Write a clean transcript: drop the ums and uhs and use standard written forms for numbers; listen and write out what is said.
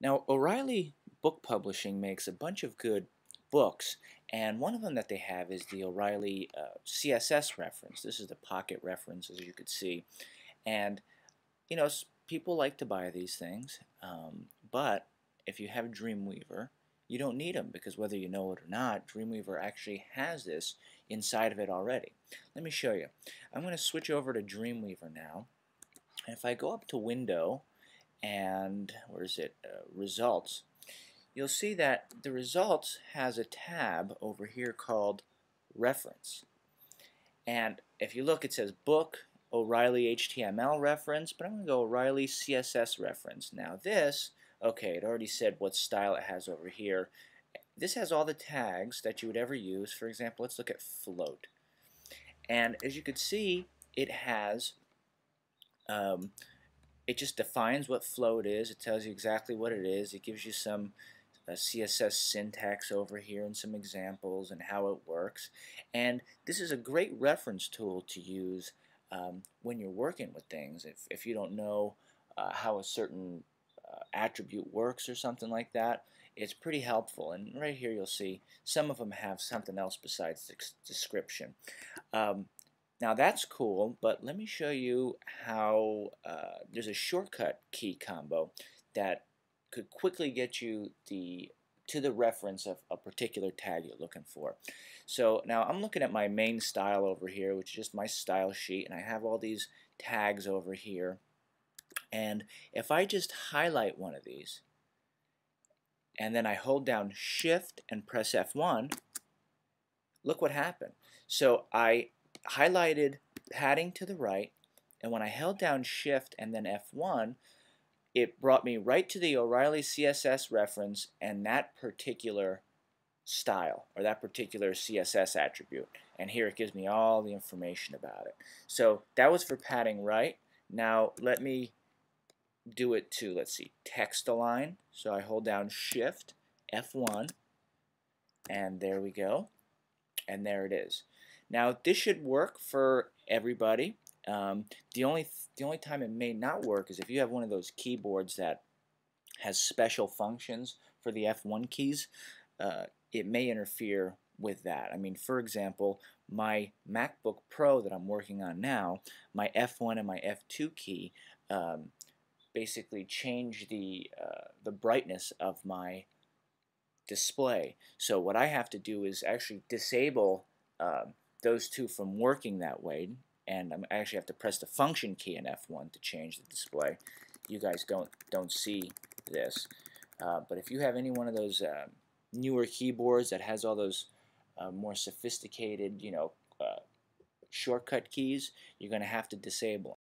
Now, O'Reilly Book Publishing makes a bunch of good books, and one of them that they have is the O'Reilly CSS reference. This is the pocket reference, as you could see. And, people like to buy these things, but if you have Dreamweaver, you don't need them because whether you know it or not, Dreamweaver actually has this inside of it already. Let me show you. I'm going to switch over to Dreamweaver now. And if I go up to Window, and where is it? Results. You'll see that the results has a tab over here called Reference. And if you look, it says Book O'Reilly HTML reference, but I'm going to go O'Reilly CSS reference. Now this, okay, it already said what style it has over here. This has all the tags that you would ever use. For example, let's look at float. And as you can see, it has it just defines what float is. It tells you exactly what it is. It gives you some CSS syntax over here and some examples and how it works. And this is a great reference tool to use when you're working with things. If you don't know how a certain attribute works or something like that, it's pretty helpful. And right here you'll see some of them have something else besides the description. Now that's cool, but let me show you how there's a shortcut key combo that could quickly get you to the reference of a particular tag you're looking for. So now I'm looking at my main style over here, which is just my style sheet, and I have all these tags over here. And if I just highlight one of these, and then I hold down Shift and press F1, look what happened. So I highlighted padding to the right, and when I held down Shift and then F1, it brought me right to the O'Reilly CSS reference and that particular style or that particular CSS attribute. And here it gives me all the information about it. So that was for padding right. Now let me do it to, let's see, text align. So I hold down Shift, F1, and there we go. And there it is. Now this should work for everybody. The only time it may not work is if you have one of those keyboards that has special functions for the F1 keys. It may interfere with that. I mean, for example, my MacBook Pro that I'm working on now, my F1 and my F2 key basically change the brightness of my display. So what I have to do is actually disable those two from working that way, and I actually have to press the function key in F1 to change the display. You guys don't see this, but if you have any one of those newer keyboards that has all those more sophisticated, shortcut keys, you're going to have to disable them.